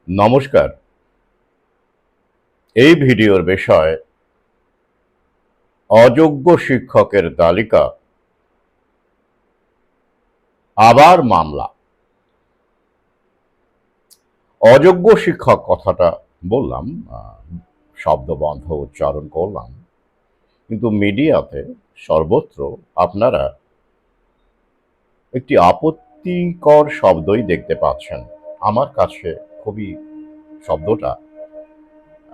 নমস্কার। এই ভিডিওর বিষয় অযোগ্য শিক্ষকের তালিকা আবার মামলা। অযোগ্য শিক্ষক কথাটা বললাম, শব্দবন্ধ উচ্চারণ করলাম, কিন্তু মিডিয়াতে সর্বত্র আপনারা একটি আপত্তিকর শব্দই দেখতে পাচ্ছেন। আমার কাছে খুবই শব্দটা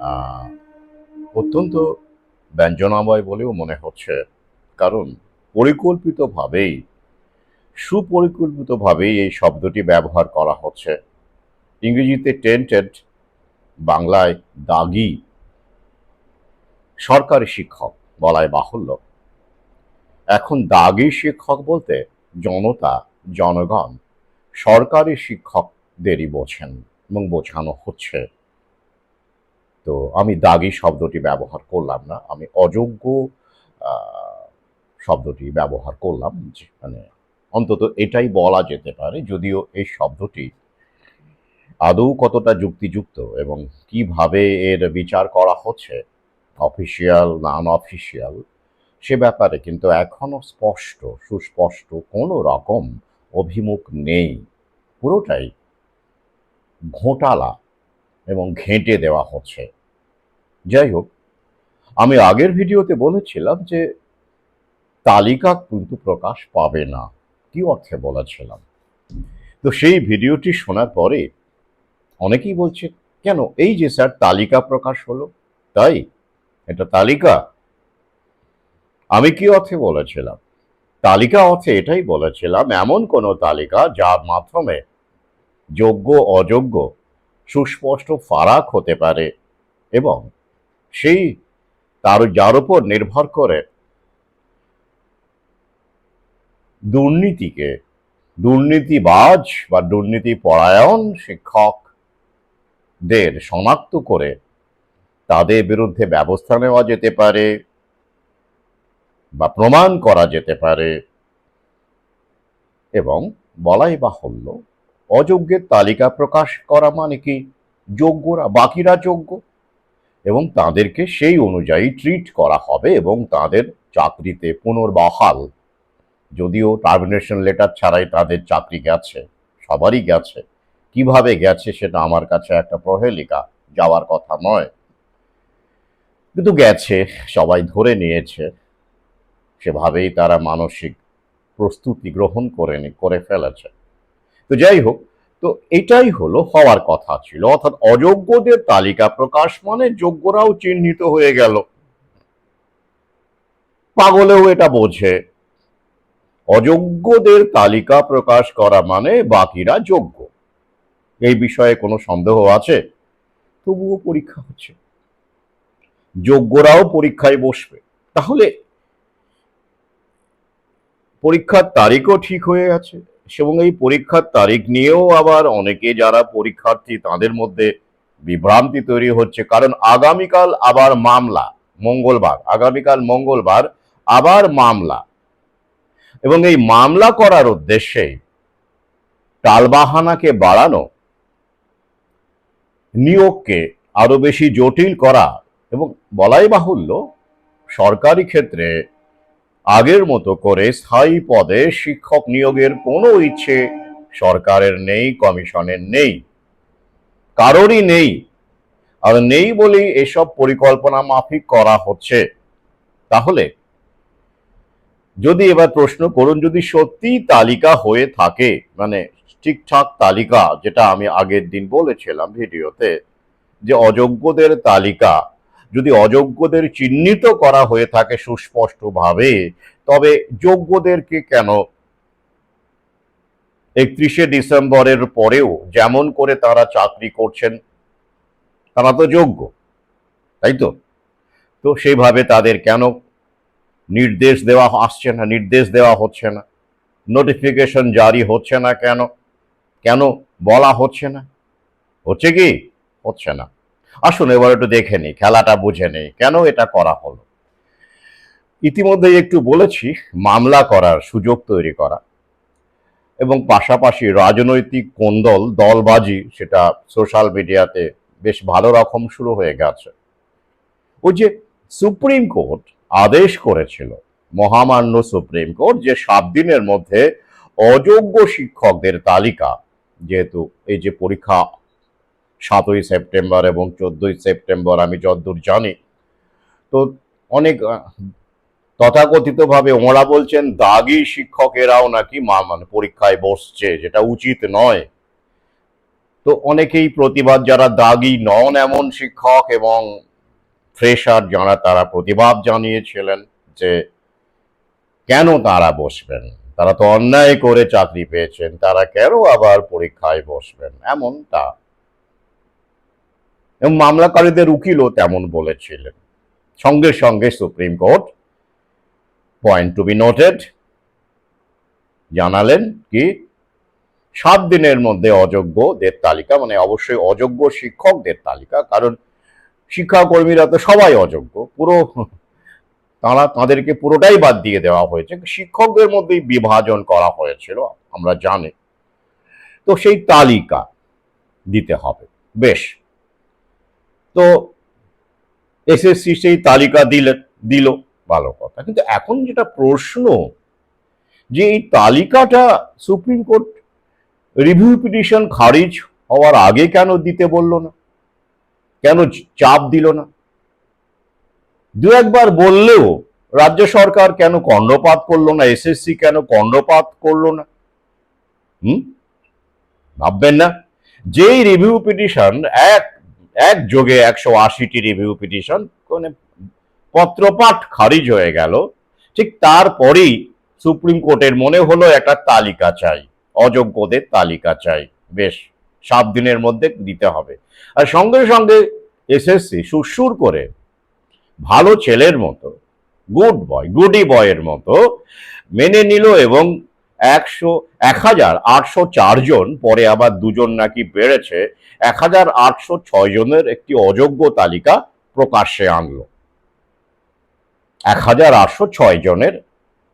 আহ, অত্যন্ত ব্যঞ্জনাময় বলেও মনে হচ্ছে, কারণ সুপরিকল্পিতভাবেই এই শব্দটি ব্যবহার করা হচ্ছে। ইংরেজিতে টেন্টেড, বাংলায় দাগি। সরকারি শিক্ষক বলাই বাহুল্য। এখন দাগি শিক্ষক বলতে জনতা, জনগণ সরকারি শিক্ষকদেরই বোঝেন এবং বোঝানো হচ্ছে। তো আমি দাগি শব্দটি ব্যবহার করলাম না, আমি অযোগ্য শব্দটি ব্যবহার করলাম। মানে অন্তত এটাই বলা যেতে পারে, যদিও এই শব্দটি আদৌ কতটা যুক্তিযুক্ত এবং কিভাবে এর বিচার করা হচ্ছে, অফিসিয়াল না আনঅফিসিয়াল, সে ব্যাপারে কিন্তু এখনো সুস্পষ্ট কোনো রকম অভিমুখ নেই। পুরোটাই ঘোটালা এবং ঘেঁটে দেওয়া হচ্ছে। যাই হোক, আমি আগের ভিডিওতে বলেছিলাম যে তালিকা কিন্তু প্রকাশ পাবে না। কি অর্থে বলেছিলাম? তো সেই ভিডিওটি শোনার পরে অনেকেই বলছে, কেন এই যে স্যার তালিকা প্রকাশ হলো, তাই এটা তালিকা? আমি কি অর্থে বলেছিলাম? তালিকা অর্থে এটাই বলেছিলাম, এমন কোনো তালিকা যার মাধ্যমে যোগ্য অযোগ্য সুস্পষ্ট ফারাক হতে পারে এবং সেই যার উপর নির্ভর করে দুর্নীতিবাজ বা দুর্নীতি পরায়ণ শিক্ষকদের শনাক্ত করে তাদের বিরুদ্ধে ব্যবস্থা নেওয়া যেতে পারে বা প্রমাণ করা যেতে পারে। এবং বলাই বাহুল্য, অযোগ্যের তালিকা প্রকাশ করা মানে কি বাকিরা যোগ্য এবং তাদেরকে সেই অনুযায়ী ট্রিট করা হবে এবং তাদের চাকরিতে পুনর্বহাল। যদিও টার্মিনেশন লেটার ছাড়াই তাদের চাকরি গেছে, সবারই গেছে। কিভাবে গেছে সেটা আমার কাছে একটা প্রহেলিকা, যাওয়ার কথা নয়, কিন্তু গেছে, সবাই ধরে নিয়েছে। সেভাবেই তারা মানসিক প্রস্তুতি গ্রহণ করে ফেলেছে। তো যাই হোক, তো এটাই হলো হওয়ার কথা ছিল, অর্থাৎ অযোগ্যদের তালিকা প্রকাশ মানে যোগ্যরাও চিহ্নিত হয়ে গেল। পাগলেও এটা বোঝে। অযোগ্যদের তালিকা প্রকাশ করা মানে বাকিরা যোগ্য। এই বিষয়ে কোনো সন্দেহ আছে? তবুও পরীক্ষা হচ্ছে, যোগ্যরাও পরীক্ষায় বসবে। তাহলে পরীক্ষার তারিখও ঠিক হয়ে আছে এবং এই পরীক্ষার তারিখ নিয়েও আবার অনেকে যারা পরীক্ষার্থী তাদের মধ্যে বিভ্রান্তি তৈরি হচ্ছে, কারণ আগামীকাল আবার মামলা। আগামীকাল মঙ্গলবার আবার মামলা, এবং এই মামলা করার উদ্দেশ্যে টালবাহানাকে বাড়ানো, নিয়োগকে আরো বেশি জটিল করা এবং বলাই বাহুল্য, সরকারি ক্ষেত্রে আগের মতো করে স্থায়ী পদে শিক্ষক নিয়োগের কোনো ইচ্ছে সরকারের নেই, কমিশনের নেই, কারোরই নেই। আর নেই বলেই এসব পরিকল্পনা মাফিক করা হচ্ছে। তাহলে যদি এবার প্রশ্ন করুন, যদি সত্যি তালিকা হয়ে থাকে, মানে ঠিকঠাক তালিকা, যেটা আমি আগের দিন বলেছিলাম ভিডিওতে, যে অযোগ্যদের তালিকা যদি অযোগ্যদের চিহ্নিত করা হয়ে থাকে সুস্পষ্টভাবে, তবে যোগ্যদেরকে কেন 31শে ডিসেম্বরের পরেও যেমন করে তারা চাকরি করছেন, তারা তো যোগ্য, তাই তো? তো সেইভাবে তাদের কেন নির্দেশ দেওয়া হচ্ছে না, নোটিফিকেশন জারি হচ্ছে না? কেন কেন বলা হচ্ছে না? হচ্ছে কি? হচ্ছে না। আসুন এবার একটু দেখে নিই, খেলাটা বুঝে নেই কেন এটা করা হলো। ইতিমধ্যে একটু বলেছি, মামলা করার সুযোগ তৈরি করা। এবং পাশাপাশি রাজনৈতিক কোন্দল দলবাজি সেটা সোশ্যাল মিডিয়াতে বেশ ভালো রকম শুরু হয়ে গেছে। ওই যে সুপ্রিম কোর্ট আদেশ করেছিল, মহামান্য সুপ্রিম কোর্ট, যে 7 দিনের মধ্যে অযোগ্য শিক্ষকদের তালিকা, যেহেতু এই যে পরীক্ষা 7ই সেপ্টেম্বর এবং 14ই সেপ্টেম্বর আমি যতদূর জানি, তো অনেক তথাকথিতভাবে ওরা বলছেন দাগি শিক্ষকেরাও নাকি মানে পরীক্ষায় বসছে, যেটা উচিত নয়। তো অনেকেই প্রতিবাদ, যারা দাগি নন এমন শিক্ষক এবং ফ্রেশার যারা, তারা প্রতিবাদ জানিয়েছিলেন যে কেন তারা বসবেন, তারা তো অন্যায় করে চাকরি পেয়েছেন, তারা কেন আবার পরীক্ষায় বসবেন, এমনটা। এবং মামলাকারীদের উকিলও তেমন বলেছিলেন। সঙ্গে সঙ্গে supreme court, point to be noted, জানালেন কি 7 দিনের মধ্যে অযোগ্যদের তালিকা, মানে অবশ্যই অযোগ্য শিক্ষকদের তালিকা, কারণ শিক্ষাকর্মীরা তো সবাই অযোগ্য, পুরো তাদেরকে পুরোটাই বাদ দিয়ে দেওয়া হয়েছে, শিক্ষকদের মধ্যেই বিভাজন করা হয়েছিল আমরা জানি। তো সেই তালিকা দিতে হবে। বেশ, তো এসএসসি সেই তালিকা দিল, ভালো কথা। কিন্তু এখন যেটা প্রশ্ন, যে এই তালিকাটা সুপ্রিম কোর্ট রিভিউ পিটিশন খারিজ হওয়ার আগে কেন দিতে বলল না, কেন চাপ দিল না? দু একবার বললেও রাজ্য সরকার কেন কর্ণপাত করলো না, এসএসসি কেন কর্ণপাত করলো না? ভাববেন না? যেই রিভিউ পিটিশন একযোগে 180টি রিভিউ পিটিশন মানে পত্রপাঠ খারিজ হয়ে গেল, ঠিক তারপরেই সুপ্রিম কোর্টের মনে হলো একটা তালিকা চাই, অযোগ্যদের তালিকা চাই। বেশ, 7 দিনের মধ্যে দিতে হবে। আর সঙ্গে সঙ্গে এসএসসি সুরসুর করে ভালো ছেলের মতো, গুডি বয়ের মতো মেনে নিল, এবং 1,804 জন, পরে আবার 2 জন নাকি বেড়েছে, 1,806 জনের একটি অযোগ্য তালিকা প্রকাশ্যে আনলো। 1,806 জনের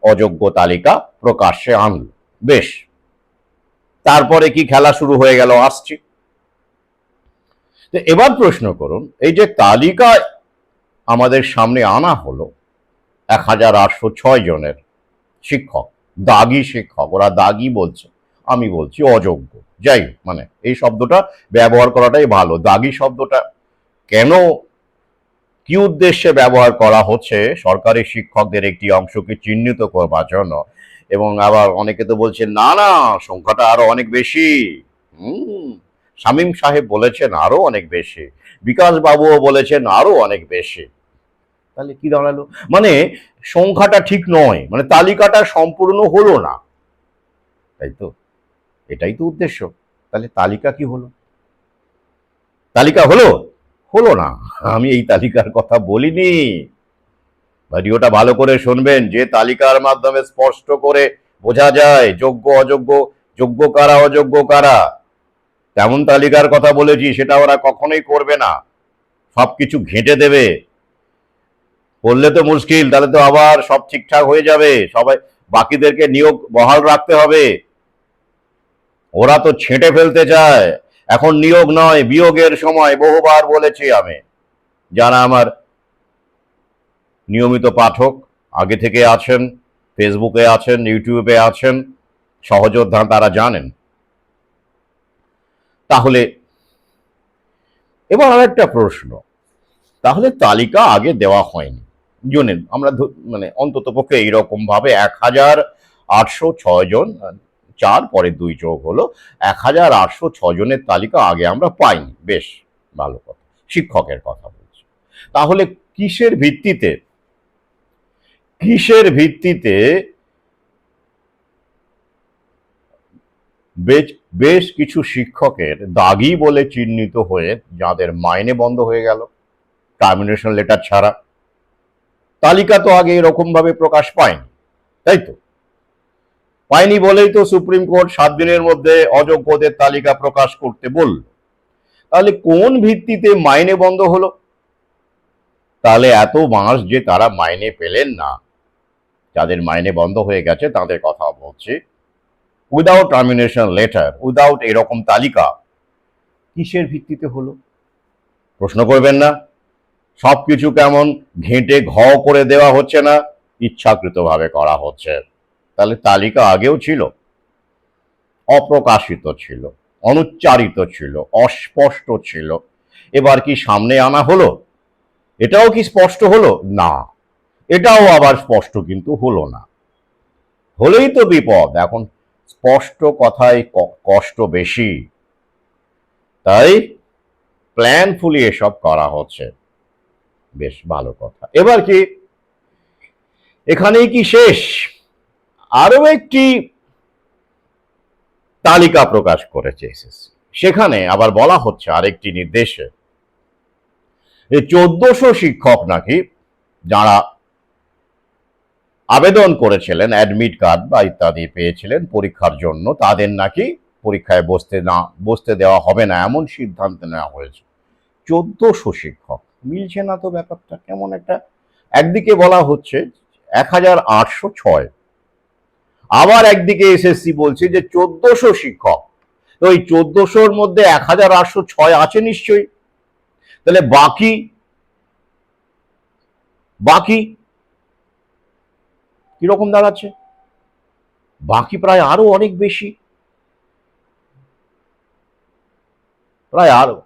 অযোগ্য তালিকা প্রকাশ্যে আনলো। বেশ, তারপরে কি খেলা শুরু হয়ে গেল, আসছি। তো এবার প্রশ্ন করুন, এই যে তালিকা আমাদের সামনে আনা হলো 1,806 জনের শিক্ষক, দাগি শিক্ষক, ওরা দাগি বলছে, আমি বলছি অযোগ্য, যাই মানে এই শব্দটা ব্যবহার করাটাই ভালো। দাগি শব্দটা কেন, কি উদ্দেশ্যে ব্যবহার করা হচ্ছে, সরকারি শিক্ষকদের একটি অংশকে চিহ্নিত করবার জন্য। এবং আবার অনেকে তো বলছেন না না, সংখ্যাটা আরো অনেক বেশি। শামীম সাহেব বলেছেন আরো অনেক বেশি, বিকাশ বাবুও বলেছেন আরো অনেক বেশি। তাহলে কি দাঁড়ালো, মানে সংখ্যাটা ঠিক নয়, মানে তালিকাটা সম্পূর্ণ হলো না, তাই তো? এটাই তো উদ্দেশ্য। তাহলে তালিকা কি হলো? তালিকা হলো? হলো না। আমি এই তালিকার কথা বলিনি। ভিডিওটা ভালো করে শুনবেন, যে তালিকার মাধ্যমে স্পষ্ট করে বোঝা যায় যোগ্য অযোগ্য, যোগ্য কারা অযোগ্য কারা, তেমন তালিকার কথা বলেছি। সেটা ওরা কখনোই করবে না, সবকিছু ঘেঁটে দেবে। করলে তো মুশকিল, তাহলে তো আবার সব ঠিকঠাক হয়ে যাবে, সবাই বাকিদেরকে নিয়োগ বহাল রাখতে হবে। ওরা তো ছেঁটে ফেলতে চায়। এখন নিয়োগ নয়, বিয়োগের সময়, বহুবার বলেছি আমি। যারা আমার নিয়মিত পাঠক আগে থেকে আছেন, ফেসবুকে আছেন, ইউটিউবে আছেন, সহযোদ্ধা, তারা জানেন। তাহলে এবার আরেকটা প্রশ্ন, তাহলে তালিকা আগে দেওয়া হয়নি, জানেন আমরা মানে অন্তত পক্ষে এইরকম ভাবে 1,806 জন, 4 পরে 2 যোগ হলো, 1,806 জনের তালিকা আগে আমরা পাইনি। বেশ, ভালো কথা, শিক্ষকের কথা বলছি। তাহলে কিসের ভিত্তিতে বেশ কিছু শিক্ষকের দাগি বলে চিহ্নিত হয়ে, যাদের মাইনে বন্ধ হয়ে গেল টার্মিনেশন লেটার ছাড়া, তালিকা তো আগে এরকম ভাবে প্রকাশ পায়নি, তাই তো? পায়নি বলেই তো সুপ্রিম কোর্ট 7 দিনের মধ্যে অযোগ্যদের তালিকা প্রকাশ করতে বলল। তাহলে কোন ভিত্তিতে মাইনে বন্ধ হলো? তাহলে এত মাস যে তারা মাইনে পেলেন না, যাদের মাইনে বন্ধ হয়ে গেছে তাদের কথা বলছি, উইদাউট টার্মিনেশন লেটার, উইদাউট এরকম তালিকা, কিসের ভিত্তিতে হলো? প্রশ্ন করবেন না? সবকিছু কেমন ঘেঁটে ঘ করে দেওয়া হচ্ছে না, ইচ্ছাকৃতভাবে করা হচ্ছে। তাহলে তালিকা আগেও ছিল, অপ্রকাশিত ছিল, অনুচ্চারিত ছিল, অস্পষ্ট ছিল, এবার কি সামনে আনা হলো? এটাও কি স্পষ্ট হলো না? এটাও আবার স্পষ্ট কিন্তু হলো না। হলেই তো বিপদ। এখন স্পষ্ট কথায় কষ্ট বেশি, তাই প্ল্যানফুলি এসব করা হচ্ছে। বেশ ভালো কথা। এবার কি এখানেই কি শেষ? আরো একটি তালিকা প্রকাশ করেছে এসএসসি, সেখানে আবার বলা হচ্ছে আরেকটি নির্দেশে, এই 1400 শিক্ষক নাকি যারা আবেদন করেছিলেন অ্যাডমিট কার্ড বা ইত্যাদি পেয়েছিলেন পরীক্ষার জন্য, তাদের নাকি পরীক্ষায় বসতে দেওয়া হবে না, এমন সিদ্ধান্ত নেওয়া হয়েছে। 1400 শিক্ষক, মিলছে না তো ব্যাপারটা, কেমন একটা। একদিকে বলা হচ্ছে 1806, আবার একদিকে এসএসসি বলছে যে 1400 শিক্ষক। তো ওই 1400-র মধ্যে 1806 আছে নিশ্চয়ই। তাহলে বাকি বাকি কিরকম দাঁড়াচ্ছে? বাকি প্রায় আরো অনেক বেশি, প্রায় আরো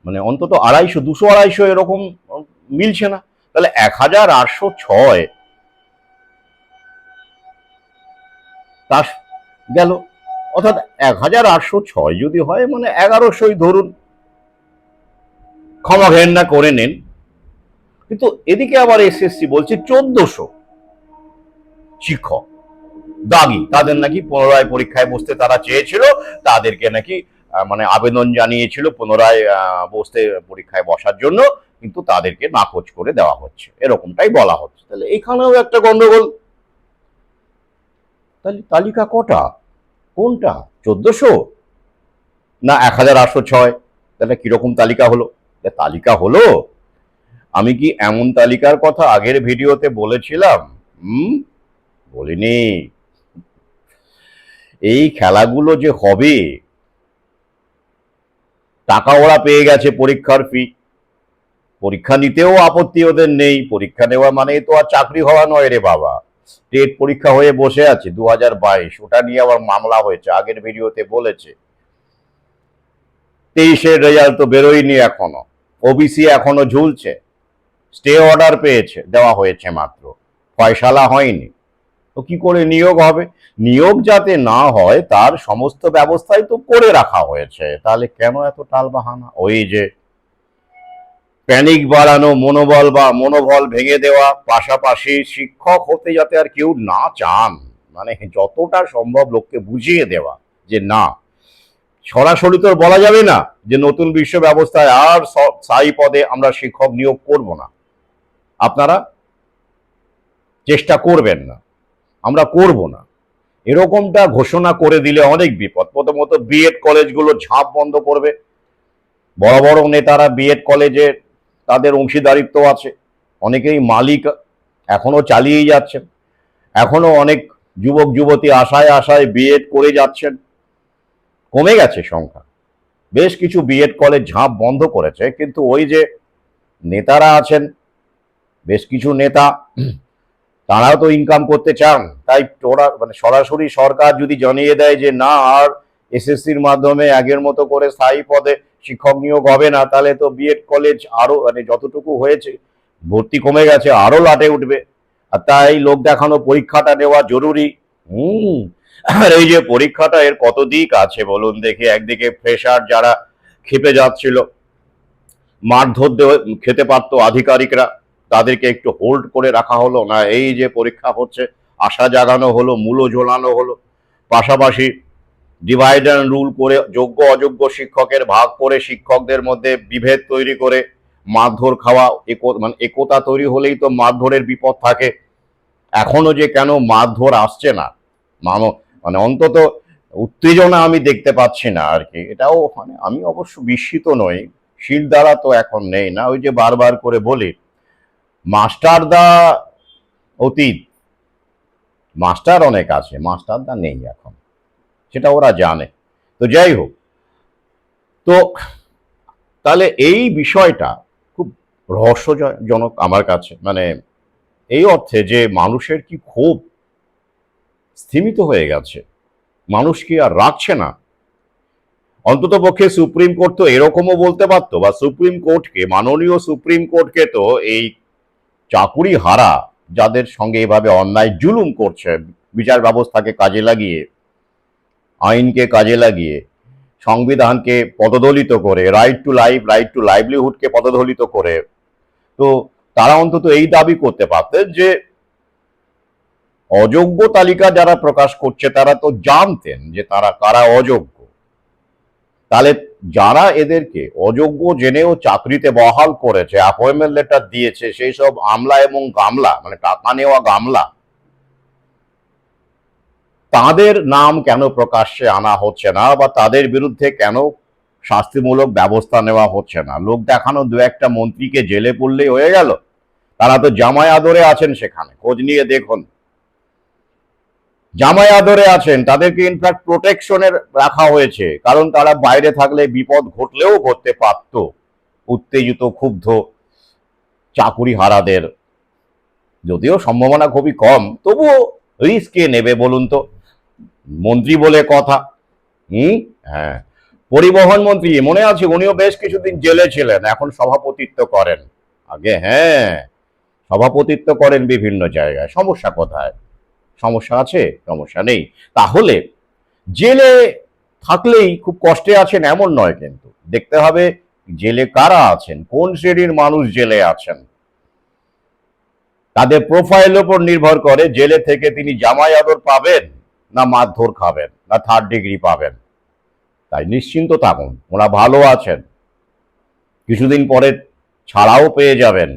মানে অন্তত 250, 200-250 এরকম মিলছে না। তাহলে 1806 তা গেল, অর্থাৎ 1806 যদি হয় মানে 1100 ধরুন, ক্ষমা ঘেন্না করে নেন। কিন্তু এদিকে আবার এসএসসি বলছে 1400 শিক্ষক দাগি, তাদের নাকি পুনরায় পরীক্ষায় বসতে তারা চেয়েছিল, তাদেরকে নাকি মানে আবেদন জানিয়েছিল পুনরায় বসতে পরীক্ষায় বসার জন্য, কিন্তু তাদেরকে নাকচ করে দেওয়া হচ্ছে, এরকমটাই বলা হচ্ছে। তাহলে এখানেও একটা গন্ডগোল। তাহলে তালিকা কটা, কোনটা? 1400 না 1806? তাহলে কিরকম তালিকা হলো? তালিকা হলো, আমি কি এমন তালিকার কথা আগের ভিডিওতে বলেছিলাম? বলিনি। এই খেলাগুলো যে হবে, টাকা ওরা পেয়ে গেছে পরীক্ষার ফি, পরীক্ষা নিতেও আপত্তি ওদের নেই, পরীক্ষা নেওয়া মানে তো আর চাকরি হওয়া নয় রে বাবা। টেট পরীক্ষা হয়ে বসে আছে 2022, ওটা নিয়ে আবার মামলা হয়েছে, আগের ভিডিওতে বলেছে। 23-এর রেজাল্ট তো বেরোয়নি এখনো, ওবিসি এখনো ঝুলছে, স্টে অর্ডার পেয়েছে, দেওয়া হয়েছে মাত্র, ফয়সালা হয়নি। তো কি করে নিয়োগ হবে? নিয়োগ যাতে না হয় তার সমস্ত ব্যবস্থাই তো করে রাখা হয়েছে, তাহলে কেন এত টালবাহানা? ওই যে প্যানিক বাড়ানো, মনোবল ভেঙে দেওয়া, পাশাপাশি শিক্ষক হতে যাতে আর কেউ না চান, মানে যতটা সম্ভব লোককে বুঝিয়ে দেওয়া যে না, সরাসরি তো বলা যাবে না যে নতুন বিশ্ব ব্যবস্থায় আর স্থায়ী পদে আমরা শিক্ষক নিয়োগ করব না, আপনারা চেষ্টা করবেন না, আমরা করব না, এরকমটা ঘোষণা করে দিলে অনেক বিপদ। প্রথমত বিএড কলেজগুলো ঝাঁপ বন্ধ করবে, বড় বড় নেতারা বিএড কলেজে তাদের অংশীদারিত্ব আছে, অনেকেই মালিক, এখনো চালিয়েই যাচ্ছেন, এখনো অনেক যুবক যুবতী আশায় আশায় বিএড করে যাচ্ছেন। কমে গেছে সংখ্যা, বেশ কিছু বিএড কলেজ ঝাঁপ বন্ধ করেছে, কিন্তু ওই যে নেতারা আছেন, বেশ কিছু নেতা, তারাও তো ইনকাম করতে চান, তাই ওরা মানে সরাসরি সরকার যদি জানিয়ে দেয় যে না আর এসএসসির মাধ্যমে আগের মতো করে স্থায়ী পদে শিক্ষক নিয়োগ হবে না, তাহলে তো বিএড কলেজ আরো মানে যতটুকু হয়েছে ভর্তি কমে গেছে, আরো লাটে উঠবে। আর তাই লোক দেখানো পরীক্ষাটা নেওয়া জরুরি। আর এই যে পরীক্ষাটা, এর কত দিক আছে বলুন দেখি। একদিকে ফ্রেশার যারা খেপে যাচ্ছিল, মারধর খেতে পারতো আধিকারিকরা, তাদেরকে একটু হোল্ড করে রাখা হলো না, এই যে পরীক্ষা হচ্ছে আশা জাগানো হলো, মূল্য ঝোলানো হলো। পাশাপাশি ডিভাইড অ্যান্ড রুল করে যোগ্য অযোগ্য শিক্ষকের ভাগ করে শিক্ষকদের মধ্যে বিভেদ তৈরি করে মারধর খাওয়া, মানে একতা তৈরি হলেই তো মারধরের বিপদ থাকে। এখনো যে কেন মারধর আসছে না, মানে অন্তত উত্তেজনা আমি দেখতে পাচ্ছি না আর কি, এটাও মানে আমি অবশ্য বিস্মিত নই। শির দ্বারা তো এখন নেই না, ওই যে বারবার করে বলি মাস্টার দা অতীত, মাস্টার অনেক আছে, মাস্টার দা নেই এখন। সেটা ওরা জানে। তো যাই হোক, তো তাহলে এই বিষয়টা খুব রহস্যজনক আমার কাছে, মানে এই অর্থে যে মানুষের কি ক্ষোভ স্থিমিত হয়ে গেছে, মানুষ কি আর রাখছে না। অন্তত পক্ষে সুপ্রিম কোর্ট তো এরকমও বলতে পারতো, বা সুপ্রিম কোর্টকে, মাননীয় সুপ্রিম কোর্টকে তো এই চাকুরি হারা যাদের সঙ্গে এভাবে অন্যায় জুলুম করছে, বিচার ব্যবস্থাকে কাজে লাগিয়ে, আইনকে কাজে লাগিয়ে, সংবিধানকে পদদলিত করে, right to life, right to লাইভলিহুডকে পদদলিত করে, তো তারা অন্তত এই দাবি করতে পারতেন যে অযোগ্য তালিকা যারা প্রকাশ করছে তারা তো জানতেন যে তারা কারা অযোগ্য। তাহলে যারা এদেরকে অযোগ্য জেনেও চাকরিতে বহাল করেছে, অ্যাপয়েন্টমেন্ট লেটার দিয়েছে, সেই সব আমলা এবং গামলা, মানে টাকা নেওয়া গামলা, তাদের নাম কেন প্রকাশ্যে আনা হচ্ছে না, বা তাদের বিরুদ্ধে কেন শাস্তিমূলক ব্যবস্থা নেওয়া হচ্ছে না? লোক দেখানো দু একটা মন্ত্রীকে জেলে পড়লেই হয়ে গেল? তারা তো জামাই আদরে আছেন, সেখানে খোঁজ নিয়ে দেখুন, জামাই আদরে আছেন, তাদেরকে ইনফ্যাক্ট প্রোটেকশনের রাখা হয়েছে, কারণ তারা বাইরে থাকলে বিপদ ঘটলেও ঘটতে পারত। উত্তেজিত ক্ষুব্ধ চাকুরি হারাদের, যদিও সম্ভাবনা খুবই কম, তবুও রিস্ক কে নেবে বলুন তো? মন্ত্রী বলে কথা। হুম। হ্যাঁ, পরিবহন মন্ত্রী মনে আছে, উনিও বেশ কিছুদিন জেলে ছিলেন, এখন সভাপতিত্ব করেন। আগে হ্যাঁ, সভাপতিত্ব করেন বিভিন্ন জায়গায়। সমস্যা কোথায়? সমস্যা আছে? সমস্যা নেই। তাহলে জেলে থাকলেই খুব কষ্টে আছেন এমন নয়, কিন্তু দেখতে হবে জেলে কারা আছেন, কোন শ্রেণীর মানুষ জেলে আছেন। তাদের প্রোফাইলের উপর নির্ভর করে জেলে থেকে তিনি জামাই আদর পাবেন, না মারধর খাবেন, না থার্ড ডিগ্রি পাবেন। তাই নিশ্চিন্ত থাকুন, ওরা ভালো আছেন, কিছুদিন পরে ছাড়াও পেয়ে যাবেন,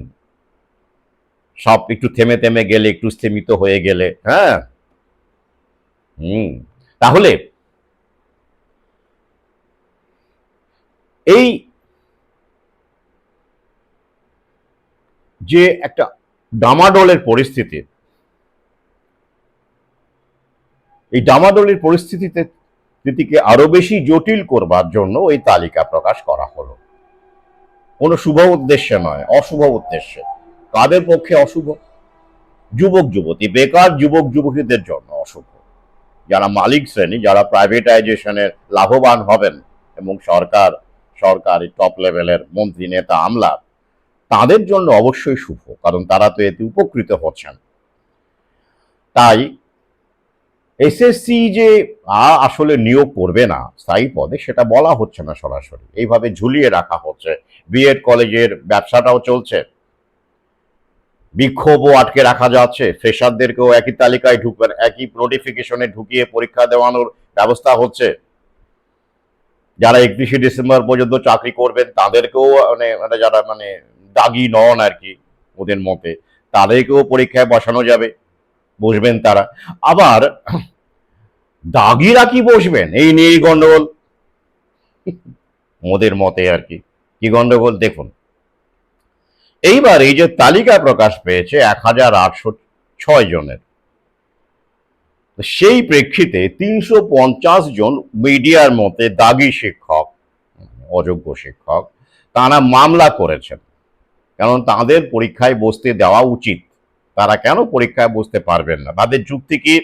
সব একটু থেমে থেমে গেলে, একটু স্থিমিত হয়ে গেলে। হ্যাঁ। হুম। তাহলে এই যে একটা ডামাডোলের পরিস্থিতি, এই ডামাডোলের পরিস্থিতিকে আরো বেশি জটিল করবার জন্য এই তালিকা প্রকাশ করা হলো। কোনো শুভ উদ্দেশ্যে নয়, অশুভ উদ্দেশ্যে। কাদের পক্ষে অশুভ? যুবক যুবতী, বেকার যুবক যুবতীদের জন্য অশুভ। যারা মালিক শ্রেণী, যারা প্রাইভেটাইজেশনের লাভবান হবেন, এবং সরকারি টপ লেভেলের মন্ত্রী, নেতা, আমলা, তাদের জন্য অবশ্যই শুভ, কারণ তারা তো এতে উপকৃত হচ্ছেন। তাই এসএসসি যে আসলে নিয়োগ করবে না স্থায়ী পদে, সেটা বলা হচ্ছে না সরাসরি, এইভাবে ঝুলিয়ে রাখা হচ্ছে। বিএড কলেজের ব্যবসাটাও চলছে, বিক্ষোভও আটকে রাখা যাচ্ছে, ফ্রেশারদেরকেও একই তালিকায় একই নোটিফিকেশনে ঢুকিয়ে পরীক্ষা দেওয়ানোর ব্যবস্থা হচ্ছে। যারা 31শে ডিসেম্বর পর্যন্ত চাকরি করবেন তাদেরকেও, মানে যারা মানে দাগি নন আর কি ওদের মতে, তাদেরকেও পরীক্ষায় বসানো যাবে, বসবেন তারা। আবার দাগিরা কি বসবেন, এই নিয়েই গন্ডগোল ওদের মতে আর কি। কি গন্ডগোল দেখুন, এইবার এই যে তালিকা প্রকাশ পেয়েছে 1806 জনের, সেই প্রেক্ষিতে 350 জন মিডিয়ার মতে দাগি শিক্ষক, অযোগ্য শিক্ষক, তারা মামলা করেছেন, কারণ তাদের পরীক্ষায় বসতে দেওয়া উচিত। তারা কেন পরীক্ষায় বসতে পারবেন না? তাদের যুক্তি কি?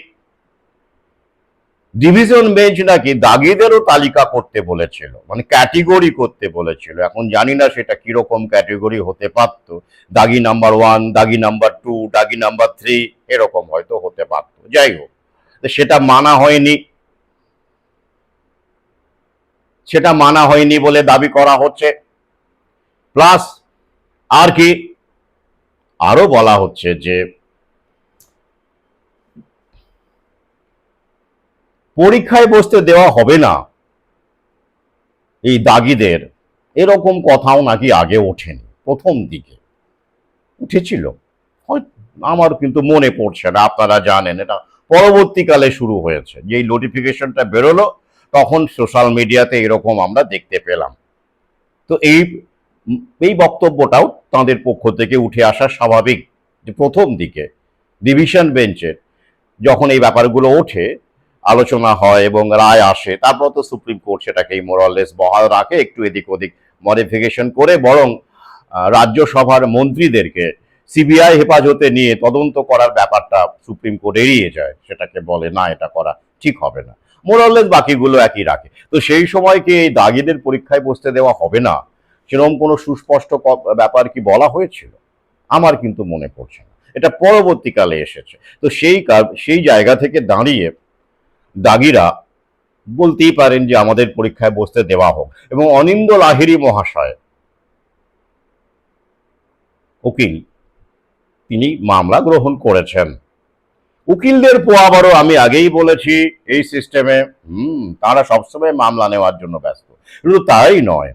ডিভিশন বেঞ্চ নাকি দাগিদেরও তালিকা করতে বলেছিল, মানে ক্যাটেগরি করতে বলেছিল। এখন জানি না সেটা কিরকম ক্যাটেগরি হতে পারত, দাগি নাম্বার 1, দাগি নাম্বার 2, দাগি নাম্বার 3, এরকম হয়তো হতে পারত। যাই হোক, সেটা মানা হয়নি, সেটা মানা হয়নি বলে দাবি করা হচ্ছে। প্লাস আর কি, আরো বলা হচ্ছে যে পরীক্ষায় বসতে দেওয়া হবে না এই দাগিদের, এরকম কথাও নাকি আগে ওঠেনি, প্রথম দিকে উঠেছিল, আমার কিন্তু মনে পড়ছে না। আপনারা জানেন এটা পরবর্তীকালে শুরু হয়েছে, যেই নোটিফিকেশনটা বেরোলো তখন সোশ্যাল মিডিয়াতে এরকম আমরা দেখতে পেলাম। তো এই বক্তব্যটাও তাদের পক্ষ থেকে উঠে আসা স্বাভাবিক, যে প্রথম দিকে ডিভিশন বেঞ্চের যখন এই ব্যাপারগুলো ওঠে, আলোচনা হয় এবং রায় আসে, তারপর তো সুপ্রিম কোর্ট সেটাকেই মোরাললেস বহাল রাখে, একটু এদিক ওদিক মডিফিকেশন করে, বরং রাজ্যসভার মন্ত্রীদেরকে সিবিআই হেফাজতে নিয়ে তদন্ত করার ব্যাপারটা সুপ্রিম কোর্ট এড়িয়ে যায়, সেটাকে বলে না এটা করা ঠিক হবে না। মোরাললেস বাকিগুলো একই রাখে। তো সেই সময় কি এই দাগিদের পরীক্ষায় বসতে দেওয়া হবে না, সেরকম কোনো সুস্পষ্ট ব্যাপার কি বলা হয়েছিল? আমার কিন্তু মনে পড়ছে না, এটা পরবর্তীকালে এসেছে। তো সেই জায়গা থেকে দাঁড়িয়ে দাগিরা বলতেই পারেন যে আমাদের পরীক্ষায় বসতে দেওয়া হোক। এবং অনিন্দ্য লাহিড়ী মহাশয়, উকিল, তিনি মামলা গ্রহণ করেছেন। উকিলদের পোয়াবারও আমি আগেই বলেছি এই সিস্টেমে তারা সবসময় মামলা নেওয়ার জন্য ব্যস্ত। শুধু তাই নয়,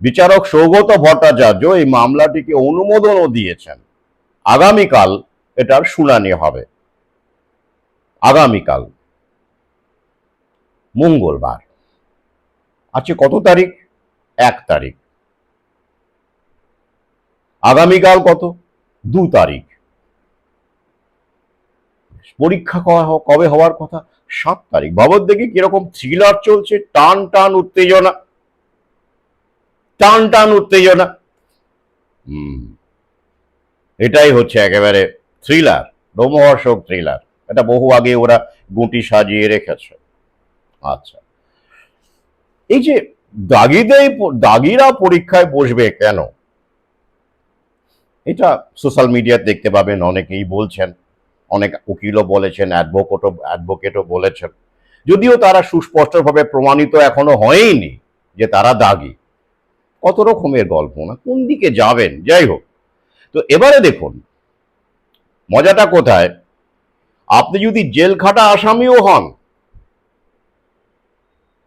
বিচারক সৌগত ভট্টাচার্য এই মামলাটিকে অনুমোদনও দিয়েছেন। আগামীকাল এটার শুনানি হবে, আগামীকাল মঙ্গলবার। আজকে কত তারিখ? 1 তারিখ। আগামীকাল কত? 2 তারিখ। পরীক্ষা কবে হওয়ার কথা? 7 তারিখ। বাবদ দেখি কিরকম থ্রিলার চলছে, টান টান উত্তেজনা, টান টান উত্তেজনা। এটাই হচ্ছে একেবারে থ্রিলার, রোমহর্ষক থ্রিলার। এটা বহু আগে ওরা গুটি সাজিয়ে রেখেছে। আচ্ছা, এই যে দাগিরা পরীক্ষায় বসবে কেন, এটা সোশ্যাল মিডিয়াতে দেখতে পাবেন, অনেকেই বলছেন, অনেক উকিলও বলেছেন, অ্যাডভোকেটও বলেছেন, যদিও তারা সুস্পষ্টভাবে প্রমাণিত এখনো হয়নি যে তারা দাগী। কত রকমের গল্প না, কোন দিকে যাবেন। যাই হোক, তো এবারে দেখুন মজাটা কোথায়। আপনি যদি জেল খাটা আসামিও হন,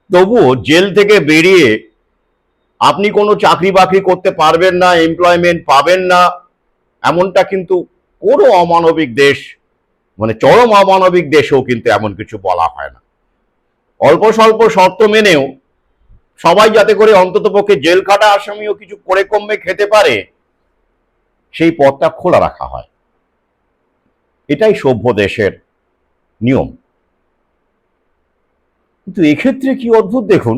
তবুও জেল থেকে বেরিয়ে আপনি কোনো চাকরি বাকরি করতে পারবেন না, এমপ্লয়মেন্ট পাবেন না, এমনটা কিন্তু কোনো অমানবিক দেশ, মানে চরম অমানবিক দেশেও কিন্তু এমন কিছু বলা হয় না। অল্প স্বল্প শর্ত মেনেও সবাই যাতে করে অন্ততপক্ষে জেল খাটা আসামিও কিছু করে কমে খেতে পারে, সেই পথটা খোলা রাখা হয়। এটাই সভ্য দেশের নিয়ম। কিন্তু এক্ষেত্রে কি অদ্ভুত দেখুন,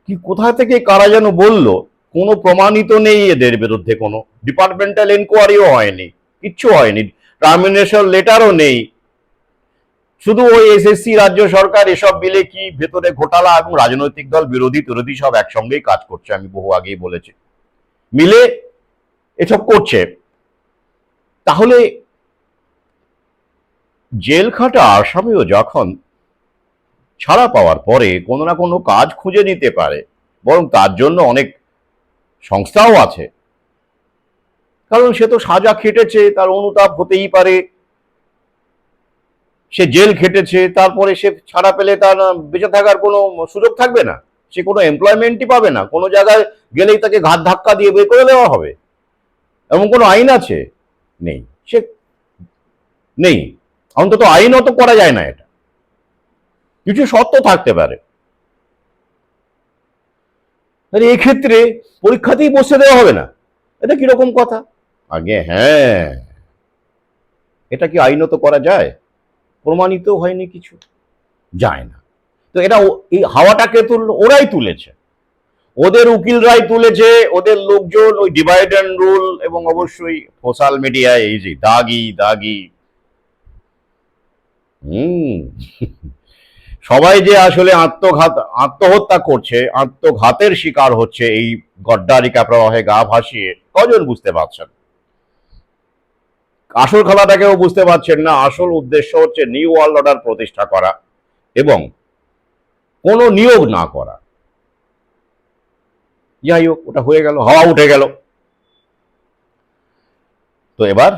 কি কোথা থেকে কারা যেন বলল, কোনো প্রমাণিত নেই এদের বিরুদ্ধে, কোনো ডিপার্টমেন্টাল এনকোয়ারিও হয়নি, কিচ্ছু হয়নি, টার্মিনেশন লেটারও নেই। শুধু ওই এসএসসি, রাজ্য সরকার এসব মিলে কি ভেতরে ঘোটালা, এবং রাজনৈতিক দল বিরোধী সব একসঙ্গেই কাজ করছে, আমি বহু আগেই বলেছি, মিলে এসব করছে। তাহলে জেল খাটা আসামিও যখন ছাড়া পাওয়ার পরে কোনো না কোনো কাজ খুঁজে নিতে পারে, বরং তার জন্য অনেক সংস্থাও আছে, কারণ সে তো সাজা খেটেছে, তার অনুতাপ হতেই পারে, সে জেল খেটেছে, তারপরে সে ছাড়া পেলে তার বেঁচে থাকার কোনো সুযোগ থাকবে না, সে কোনো এমপ্লয়মেন্টই পাবে না, কোনো জায়গায় গেলেই তাকে ঘাত ধাক্কা দিয়ে বের করে দেওয়া হবে, এমন কোনো আইন আছে? নেই। সে নেই, অন্তত আইনত করা যায় না এটা, কিছু শর্ত থাকতে পারে। এক্ষেত্রে পরীক্ষাতেই বসে দেওয়া হবে না, এটা কিরকম কথা? আগে হ্যাঁ, এটা কি আইনত করা যায়? প্রমাণিত হয়নি কিছু, যায় না। তো এটা এই হাওয়াটাকে ওরাই তুলেছে, ওদের উকিলরাই তুলেছে, ওদের লোকজন, ওই ডিভাইড অ্যান্ড রুল, এবং অবশ্যই সোশ্যাল মিডিয়ায় এই যে দাগি দাগি, সবাই যে আসলে আত্মহত্যা করছে, আত্মঘাতের শিকার হচ্ছে এই গড্ডারিকা প্রবাহে গা ভাসিয়ে, কজন বুঝতে পারছেন? আসল খেলাটাকেও বুঝতে পারছেন না। আসল উদ্দেশ্য হচ্ছে নিউ ওয়ার্ল্ড অর্ডার প্রতিষ্ঠা করা এবং কোনো নিয়োগ না করা। যাই হোক, ওটা হয়ে গেল, হাওয়া উঠে গেল। তো এবার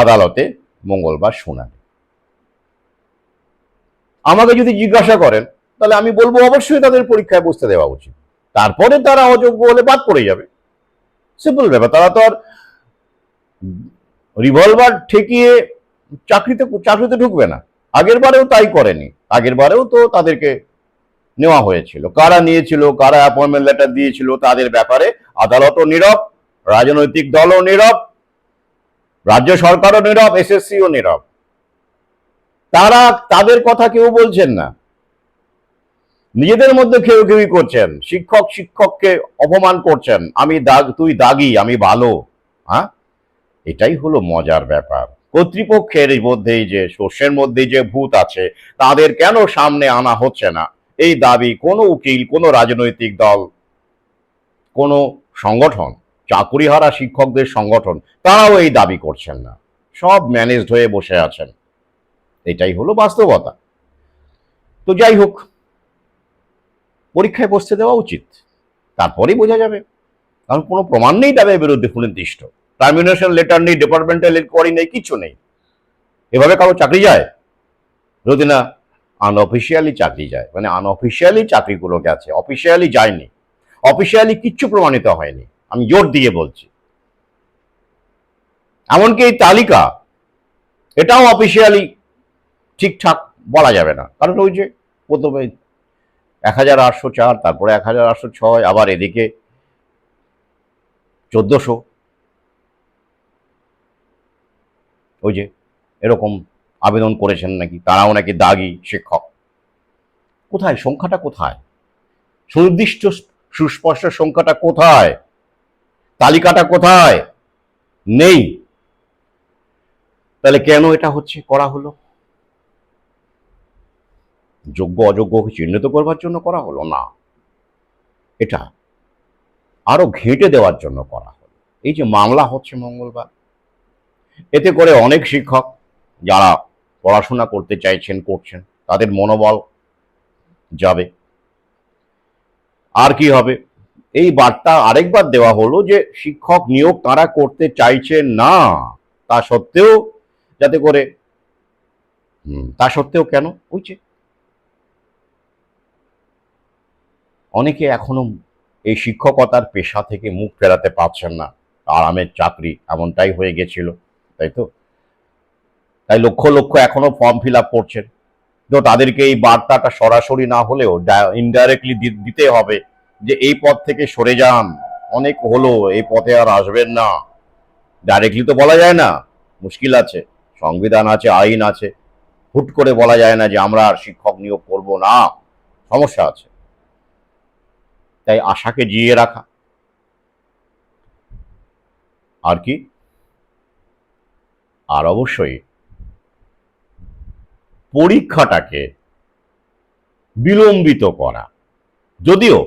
আদালতে মঙ্গলবার শুনানি। আমাকে যদি জিজ্ঞাসা করেন, তাহলে আমি বলবো অবশ্যই তাদের পরীক্ষায় বসতে দেওয়া উচিত, তারপরে তারা অযোগ্য হলে বাদ পড়ে যাবে, সিম্পল ব্যাপার। তারা তো আর রিভলভার ঠেকিয়ে চাকরিতে ঢুকবে না। আগের বারেও তাই করেনি, আগের বারেও তো তাদেরকে নেওয়া হয়েছিল, কারা নিয়েছিল, কারা অ্যাপয়েন্টমেন্ট লেটার দিয়েছিল, তাদের ব্যাপারে আদালতও নীরব, রাজনৈতিক দলও নীরব, রাজ্য সরকারও নীরব, এসএসসিও নীরব। তারা, তাদের কথা কেউ বলছেন না, নিজেদের মধ্যে কেউ কেউই করছেন, শিক্ষক শিক্ষককে অপমান করছেন, আমি তুই দাগি আমি ভালো। হ্যাঁ, এটাই হলো মজার ব্যাপার। কর্তৃপক্ষের মধ্যেই যে শস্যের মধ্যেই যে ভূত আছে, তাদের কেন সামনে আনা হচ্ছে না, এই দাবি কোনো উকিল, কোনো রাজনৈতিক দল, কোনো সংগঠন, চাকুরিহারা শিক্ষকদের সংগঠন, তারাও এই দাবি করছেন না। সব ম্যানেজড হয়ে বসে আছেন। এটাই হলো বাস্তবতা। তো যাই হোক, পরীক্ষায় বসতে দেওয়া উচিত, তারপরেই বোঝা যাবে। কারণ কোনো প্রমাণ নেই তাদের বিরুদ্ধে সুনির্দিষ্ট, টার্মিনেশন লেটার নেই, ডিপার্টমেন্টাল ইনকোয়ারি নেই, কিছু নেই। এভাবে কারো চাকরি যায়? যদি না আনঅফিসিয়ালি চাকরি যায়, মানে আনঅফিসিয়ালি চাকরিগুলো গেছে, অফিসিয়ালি যায়নি, অফিসিয়ালি কিচ্ছু প্রমাণিত হয়নি, আমি জোর দিয়ে বলছি। এমনকি এই তালিকা, এটাও অফিসিয়ালি ঠিকঠাক বলা যাবে না, কারণ ওই যে প্রথমে 1804, তারপরে 1806, আবার এদিকে 1400, ওই যে এরকম আবেদন করেছেন নাকি, তারাও নাকি দাগি শিক্ষক। কোথায় সংখ্যাটা, কোথায় সুনির্দিষ্ট সুস্পষ্ট সংখ্যাটা, কোথায় তালিকাটা, কোথায়? নেই। তাহলে কেন এটা হচ্ছে, করা হলো? যোগ্য অযোগ্যকে চিহ্নিত করবার জন্য করা হলো না, এটা আরো ঘেঁটে দেওয়ার জন্য করা হলো। এই যে মামলা হচ্ছে মঙ্গলবার, এতে করে অনেক শিক্ষক যারা পড়াশোনা করতে চাইছেন, করছেন, তাদের মনোবল যাবে। আর কি হবে? এই বার্তা আরেকবার দেওয়া হলো যে শিক্ষক নিয়োগ তারা করতে চাইছেন না, তা সত্ত্বেও, যাতে করে, তা সত্ত্বেও কেন? ওই যে অনেকে এখনো এই শিক্ষকতার পেশা থেকে মুখ ফেরাতে পারছেন না, আরামের চাকরি এমনটাই হয়ে গেছিল, তাই তো? তাই লক্ষ লক্ষ এখনো ফর্ম ফিল আপ করছেন। তো তাদেরকে এই বার্তাটা সরাসরি না হলেও ইনডাইরেক্টলি দিতে হবে যে এই পথ থেকে সরে যান, অনেক হলো, এই পথে আর আসবেন না। ডাইরেক্টলি তো বলা যায় না, মুশকিল আছে, সংবিধান আছে, আইন আছে, হুট করে বলা যায় না যে আমরা আর শিক্ষক নিয়োগ করব না, সমস্যা আছে। তাই আশাকে জিয়ে রাখা, আর কি, আর অবশ্যই পরীক্ষাটাকে বিলম্বিত করা। যদিও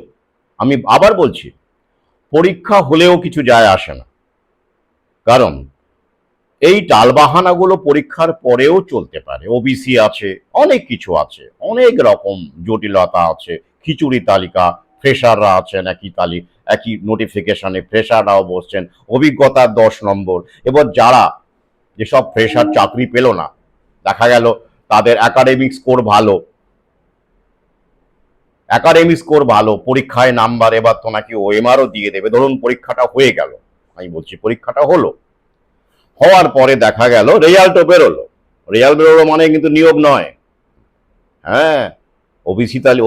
আমি আবার বলছি, পরীক্ষা হলেও কিছু যায় আসে না, কারণ এই টালবাহানাগুলো পরীক্ষার পরেও চলতে পারে। ওবিসি আছে, অনেক কিছু আছে, অনেক রকম জটিলতা আছে, খিচুড়ি তালিকা, ফ্রেশাররা আছেন একই নোটিফিকেশনে, ফ্রেশাররাও বসছেন, অভিজ্ঞতার 10 নম্বর। এবার যারা, যেসব ফ্রেশার চাকরি পেল না, দেখা গেল তাদের একাডেমিক স্কোর ভালো, পরীক্ষায় নাম্বার এবার তো নাকি ওএমআরও দিয়ে দেবে। ধরুন পরীক্ষাটা হয়ে গেল, আমি বলছি পরীক্ষাটা হলো, হওয়ার পরে দেখা গেল রেজাল্টও বেরোলো, রেজাল্ট বেরোলো মানে কিন্তু নিয়োগ নয়। হ্যাঁ,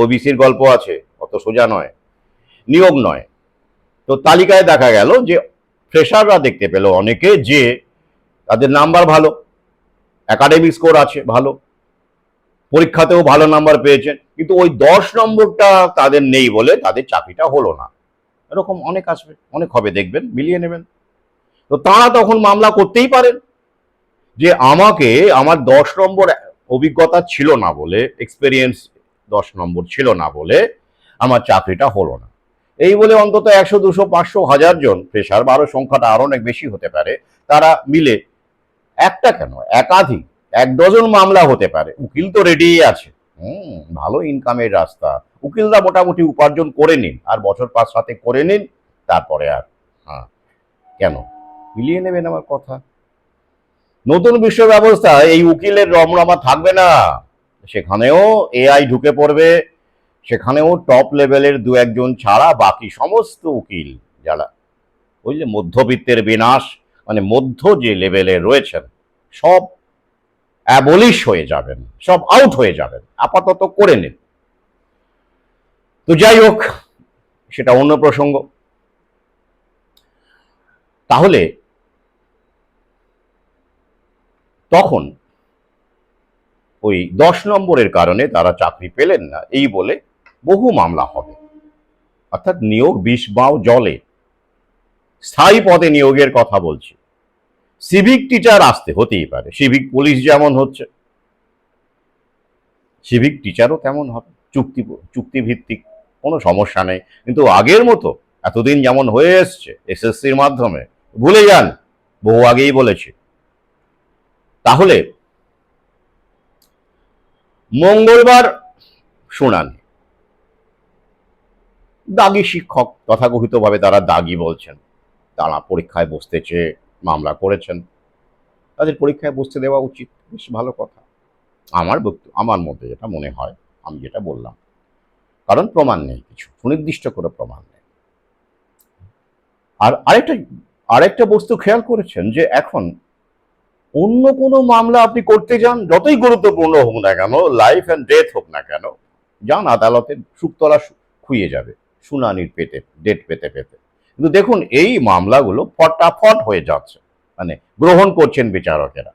ওবিসির গল্প আছে, অত সোজা নয়, নিয়োগ নয়। তো তালিকায় দেখা গেল যে ফ্রেশাররা দেখতে পেল অনেকে যে তাদের নাম্বার ভালো, একাডেমিক স্কোর আছে ভালো, পরীক্ষাতেও ভালো নাম্বার পেয়েছেন, কিন্তু ওই 10 নম্বরটা তাদের নেই বলে তাদের চাকরিটা হলো না। এরকম অনেক আসবে, অনেক হবে, দেখবেন, মিলিয়ে নেবেন। তো তারা তখন মামলা করতেই পারেন যে আমাকে আমার 10 নম্বর অভিজ্ঞতা ছিল না বলে, এক্সপেরিয়েন্স 10 নম্বর ছিল না বলে আমার চাকরিটা হলো না। এই বলে অন্তত 100, 200, 500, 1000 জন ফ্রেশার, বা আরো সংখ্যাটা আরো অনেক বেশি হতে পারে, তারা মিলে, একটা কেন, একাধিক, 1 ডজন মামলা হতে পারে। উকিল তো রেডি আছে, ভালো ইনকামের রাস্তা, উকিলরা মোটামুটি উপার্জন করে নিন, আর বছর 5-7 করে নিন, তারপরে আর, হ্যাঁ, কেন, মিলিয়ে নেবেন আমার কথা। নতুন বিশ্ব ব্যবস্থায় এই উকিলের রমরমা থাকবে না, সেখানেও এআই ঢুকে পড়বে, সেখানেও টপ লেভেলের 2-1 জন ছাড়া বাকি সমস্ত উকিল, যারা ওই যে মধ্যবিত্তের বিনাশ, মানে মধ্য যে লেভেলে রয়েছেন, সব অ্যাবলিশ হয়ে যাবেন, সব আউট হয়ে যাবেন, আপাতত করে নিন। তো যাই হোক, সেটা অন্য প্রসঙ্গ। তাহলে তখন ওই 10 নম্বরের কারণে তারা চাকরি পেলেন না এই বলে বহু মামলা হবে। অর্থাৎ নিয়োগ বিষ বাও জলে, স্থায়ী পদে নিয়োগের কথা বলছি। সিভিক টিচার আসতে হতেই পারে, সিভিক পুলিশ যেমন হচ্ছে সিভিক টিচারও তেমন হবে, চুক্তিভিত্তিক, কোনো সমস্যা নেই। কিন্তু আগের মতো এতদিন যেমন হয়ে এসছে এসএসসির মাধ্যমে, ভুলে যান, বহু আগেই বলেছি। তাহলে মঙ্গলবার শুনানি, দাগি শিক্ষক, তথাকথিতভাবে তারা দাগি বলছেন, তারা পরীক্ষায় বসতে চেয়ে মামলা করেছেন, তাদের পরীক্ষায় বসতে দেওয়া উচিত, বেশ ভালো কথা। আমার মধ্যে যেটা মনে হয়, আমি যেটা বললাম, কারণ প্রমাণ নেই, কিছু সুনির্দিষ্ট করে প্রমাণ নেই। আর আরেকটা বস্তু খেয়াল করেছেন যে এখন অন্য কোনো মামলা আপনি করতে যান, যতই গুরুত্বপূর্ণ হোক না কেন, লাইফ অ্যান্ড ডেথ হোক না কেন, যান আদালতে, শুকতলা খুইয়ে যাবে শুনানির ডেট পেতে পেতে। কিন্তু দেখুন এই মামলাগুলো ফটাফট হয়ে যাচ্ছে, মানে গ্রহণ করছেন বিচারকেরা।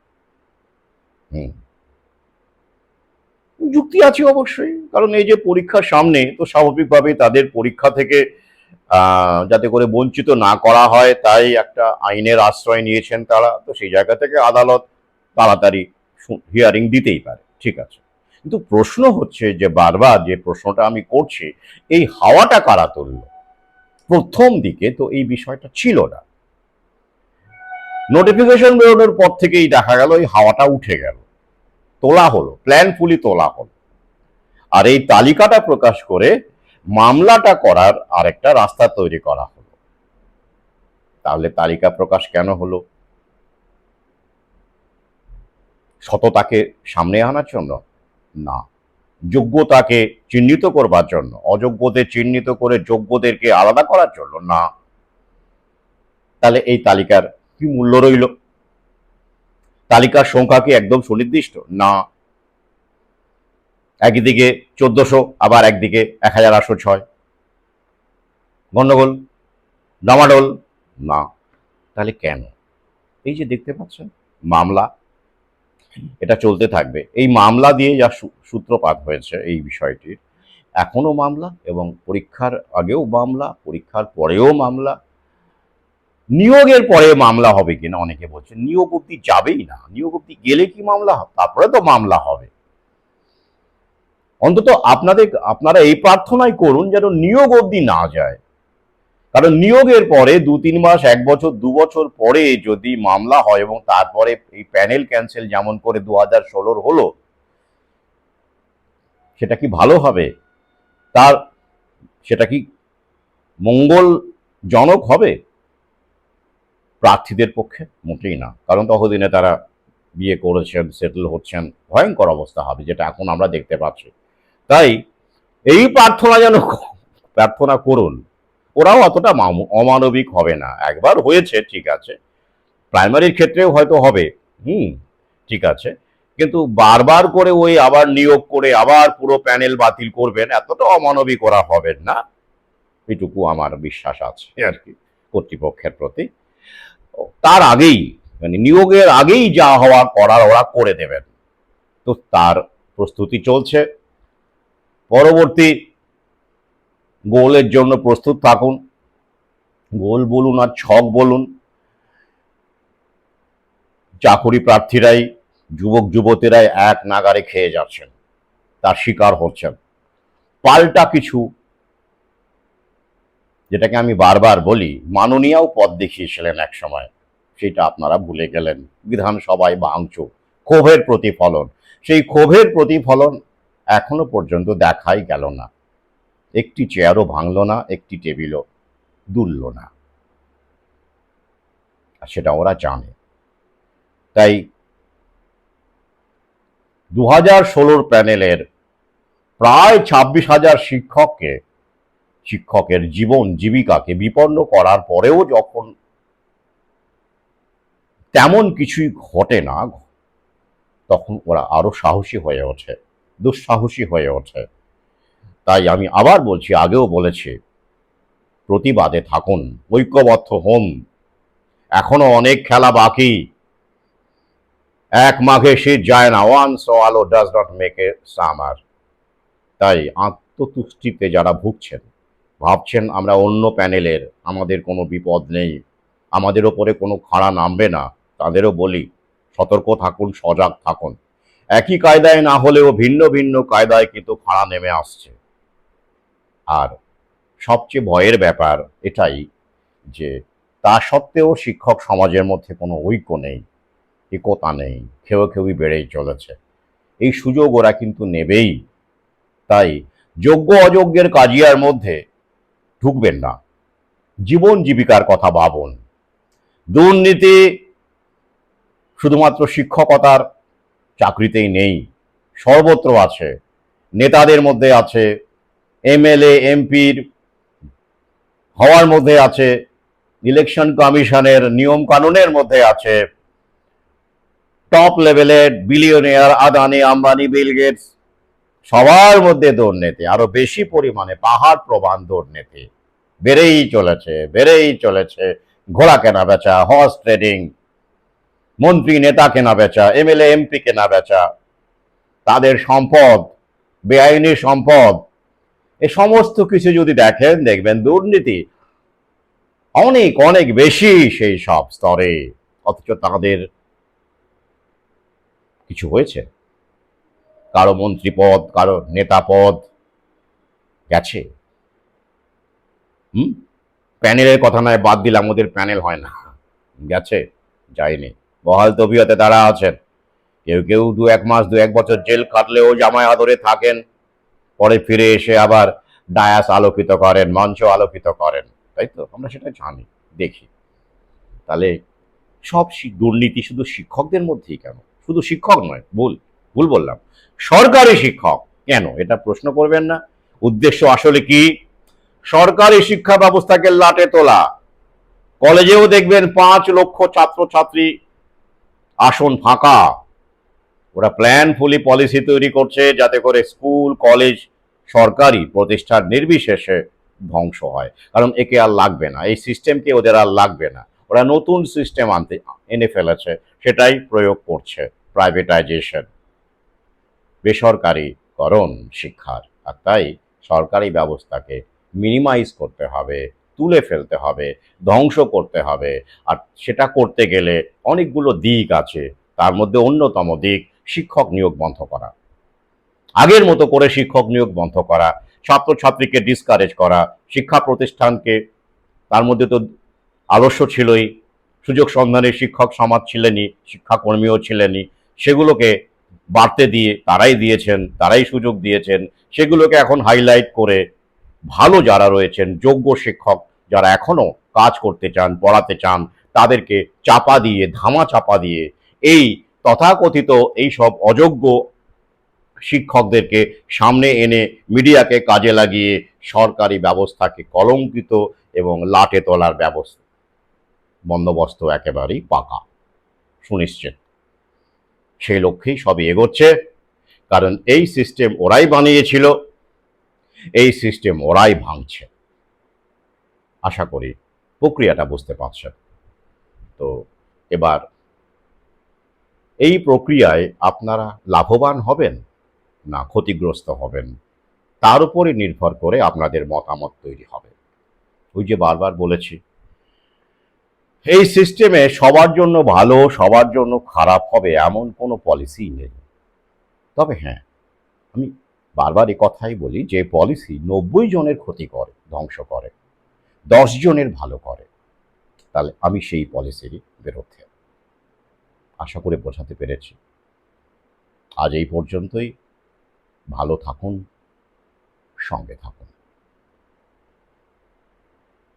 যুক্তি আছে অবশ্যই, কারণ এই যে পরীক্ষার সামনে, তো স্বাভাবিকভাবেই তাদের পরীক্ষা থেকে যাতে করে বঞ্চিত না করা হয় তাই একটা আইনের আশ্রয় নিয়েছেন তারা, তো সেই জায়গা থেকে আদালত তাড়াতাড়ি হিয়ারিং দিতেই পারে, ঠিক আছে। কিন্তু প্রশ্ন হচ্ছে যে বারবার যে প্রশ্নটা আমি করছি, এই হাওয়াটা কারা তুলল? প্রথম দিকে তো এই বিষয়টা ছিল না, নোটিফিকেশন বেরোনোর পর থেকেই দেখা গেল এই হাওয়াটা উঠে গেল, তোলা হলো, প্ল্যানফুলি তোলা হলো। আর এই তালিকাটা প্রকাশ করে মামলাটা করার আরেকটা রাস্তা তৈরি করা হলো। তাহলে তালিকা প্রকাশ কেন হলো? সততাকে সামনে আনার জন্য? না। যোগ্যতাকে চিহ্নিত করবার জন্য? অযোগ্যদের চিহ্নিত করে যোগ্যদেরকে আলাদা করার জন্য? না। তাহলে এই তালিকার কি মূল্য রইল? তালিকার সংখ্যা কি একদম সুনির্দিষ্ট? না। একদিকে 1400, আবার একদিকে 1806, গন্ডগোল, ডামাডোল? না। তাহলে কেন? এই যে দেখতে পাচ্ছেন মামলা, এটা চলতে থাকবে। এই মামলা দিয়ে যা সূত্রপাত হয়েছে এই বিষয়টির, এখনো মামলা, এবং পরীক্ষার আগেও মামলা, পরীক্ষার পরেও মামলা, নিয়োগের পরে মামলা হবে কিনা অনেকে বলছেন। নিয়োগ অব্দি যাবেই না, নিয়োগ অব্দি গেলে কি মামলা হবে? তারপরে তো মামলা হবে। অন্তত আপনারা এই প্রার্থনাই করুন যেন নিয়োগ অব্দি না যায়, কারণ নিয়োগের পরে 2-3 মাস, 1 বছর, 2 বছর পরে যদি মামলা হয় এবং তারপরে এই প্যানেল ক্যান্সেল যেমন করে 2016 হলো, সেটা কি ভালো হবে? সেটা কি মঙ্গলজনক হবে প্রার্থীদের পক্ষে? মোটেই না, কারণ ততদিনে তারা বিয়ে করেছেন, সেটেল হচ্ছেন, ভয়ঙ্কর অবস্থা হবে, যেটা এখন আমরা দেখতে পাচ্ছি। তাই এই প্রার্থনা করুন, ওরাও অতটা অমানবিক হবে না। একবার হয়েছে, ঠিক আছে, প্রাইমারির ক্ষেত্রেও হয়তো হবে, ঠিক আছে, কিন্তু বারবার করে ওই আবার নিয়োগ করে আবার পুরো প্যানেল বাতিল করবেন, এতটা অমানবিক ওরা হবেন না, এটুকু আমার বিশ্বাস আছে আর কি কর্তৃপক্ষের প্রতি। তার আগেই, মানে নিয়োগের আগেই যা হওয়া করার ওরা করে দেবেন, তো তার প্রস্তুতি চলছে। পরবর্তী গোলের জন্য প্রস্তুত থাকুন। গোল বলুন আর ছক বলুন, চাকুরি প্রার্থীরাই, যুবক যুবতীরাই এক নাগারে খেয়ে যাচ্ছেন, তার শিকার হচ্ছেন। পাল্টা কিছু, যেটাকে আমি বারবার বলি, মাননীয়াও পথ দেখিয়েছিলেন এক সময়, সেটা আপনারা ভুলে গেলেন। বিধানসভায় ভাঙচুর, ক্ষোভের প্রতিফলন, সেই ক্ষোভের প্রতিফলন এখনো পর্যন্ত দেখাই গেল না। একটি চেয়ারও ভাঙল না, একটি টেবিলও দুলল না, আর সেটা ওরা জানে। তাই 2016 প্যানেলের প্রায় 26,000 শিক্ষকের জীবন জীবিকাকে বিপন্ন করার পরেও যখন তেমন কিছুই ঘটে না, তখন ওরা আরো সাহসী হয়ে ওঠে, দুঃসাহসী হয়ে ওঠে। তাই আমি আবার বলছি, আগেও বলেছি, প্রতিবাদে থাকুন, ঐক্যবদ্ধ হন, এখনো অনেক খেলা বাকি। এক মাঘে শীত যায় না, one swallow does not make a summer. তাই আত্মতুষ্টিতে যারা ভুগছেন, ভাবছেন আমরা অন্য প্যানেলের, আমাদের কোনো বিপদ নেই, আমাদের ওপরে কোনো খাড়া নামবে না, তাদেরও বলি সতর্ক থাকুন, সজাগ থাকুন। একই কায়দায় না হলেও ভিন্ন ভিন্ন কায়দায় কিন্তু খাড়া নেমে আসছে। আর সবচেয়ে ভয়ের ব্যাপার এটাই যে তা সত্ত্বেও শিক্ষক সমাজের মধ্যে কোনো ঐক্য নেই, একতা নেই, খেউই বেড়েই চলেছে। এই সুযোগ ওরা কিন্তু নেবেই। তাই যোগ্য অযোগ্যের কাজিয়ার মধ্যে ঢুকবেন না, জীবন জীবিকার কথা ভাবুন। দুর্নীতি শুধুমাত্র শিক্ষকতার চাকরিতেই নেই, সর্বত্র আছে। নেতাদের মধ্যে আছে, এমএলএ এমপির হওয়ার মধ্যে আছে, ইলেকশন কমিশনের নিয়ম কানুনের মধ্যে আছে, টপ লেভেলের billionaire Adani Ambani Bill Gates সবার মধ্যে দুর্নীতি, আরো বেশি পরিমাণে পাহাড় প্রমাণ দুর্নীতি বেড়েই চলেছে। ঘোড়া কেনা বেচা, হর্স ট্রেডিং, মন্ত্রী নেতা কেনা বেচা, এমএলএ এমপি কেনা বেচা, তাদের সম্পদ, বেআইনি সম্পদ, এ সমস্ত কিছু যদি দেখেন, দেখবেন দুর্নীতি অনেক অনেক বেশি সেই সব স্তরে। অথচ তাদের কিছু হয়েছে? কারো মন্ত্রী পদ, কারো নেতা পদ গেছে? হুম, প্যানেলের কথা নয়, বাদ দিলাম, ওদের প্যানেল হয় না, গেছে? যায়নি। বহাল তবিয়তে তারা আছেন। কেউ কেউ 1 মাস 1 বছর জেল কাটলেও জামাই আদরে থাকেন, পরে ফিরে এসে আবার ডায়াস আলোকিত করেন, মঞ্চ আলোকিত করেন। তাই তো আমরা সেটা জানি, দেখি। তাহলে সব দুর্নীতি শুধু শিক্ষকদের মধ্যেই কেন? শুধু শিক্ষক নয়, ভুল ভুল বললাম, সরকারি শিক্ষক কেন? এটা প্রশ্ন করবেন না? উদ্দেশ্য আসলে কি? সরকারি শিক্ষা ব্যবস্থাকে লাটে তোলা। কলেজেও দেখবেন 5 লক্ষ ছাত্রছাত্রী, আসন ফাঁকা। ওরা প্ল্যানফুলি পলিসি তৈরি করছে যাতে করে স্কুল কলেজ সরকারি প্রতিষ্ঠান নির্বিশেষে ধ্বংস হয়। কারণ একে আর লাগবে না, এই সিস্টেমকে ওদের আর লাগবে না। ওরা নতুন সিস্টেম এনে ফেলেছে, সেটাই প্রয়োগ করছে, প্রাইভেটাইজেশন, বেসরকারিকরণ শিক্ষার। আর তাই সরকারি ব্যবস্থাকে মিনিমাইজ করতে হবে, তুলে ফেলতে হবে, ধ্বংস করতে হবে। আর সেটা করতে গেলে অনেকগুলো দিক আছে, তার মধ্যে অন্যতম দিক শিক্ষক নিয়োগ বন্ধ করা। আগের মতো করে শিক্ষক নিয়োগ বন্ধ করা, ছাত্রছাত্রীকে ডিসকারেজ করা, শিক্ষা প্রতিষ্ঠানকে, তার মধ্যে তো আদর্শ ছিলই, সুযোগ সন্ধানী শিক্ষক সমাজ ছিলেনই, শিক্ষাকর্মীও ছিলেনই, সেগুলোকে বাড়তে দিয়ে তারাই দিয়েছেন, তারাই সুযোগ দিয়েছেন। সেগুলোকে এখন হাইলাইট করে ভালো যারা রয়েছেন, যোগ্য শিক্ষক যারা এখনো কাজ করতে চান, পড়াতে চান, তাদেরকে চাপা দিয়ে, ধামা চাপা দিয়ে এই তথাকথিত এই সব অযোগ্য শিক্ষকদেরকে সামনে এনে মিডিয়াকে কাজে লাগিয়ে সরকারি ব্যবস্থাকে কলঙ্কিত এবং লাটে তোলার বন্দোবস্ত একেবারেই পাকা, সুনিশ্চিত। সেই লক্ষ্যেই সবই এগোচ্ছে। কারণ এই সিস্টেম ওরাই বানিয়েছিল, এই সিস্টেম ওরাই ভাঙছে। আশা করি প্রক্রিয়াটা বুঝতে পারছেন। তো এবার এই প্রক্রিয়ায় আপনারা লাভবান হবেন না ক্ষতিগ্রস্ত হবেন, তার উপরে নির্ভর করে আপনাদের মতামত তৈরি হবে। ওই যে বারবার বলেছি, এই সিস্টেমে সবার জন্য ভালো, সবার জন্য খারাপ হবে এমন কোনো পলিসি নেই। তবে হ্যাঁ, আমি বারবার এ কথাই বলি যে পলিসি 90 জনের ক্ষতি করে, ধ্বংস করে, 10 জনের ভালো করে, তাহলে আমি সেই পলিসিরই বিরুদ্ধে। আশা করে বোঝাতে পেরেছি। আজ এই পর্যন্তই। ভালো থাকুন, সঙ্গে থাকুন।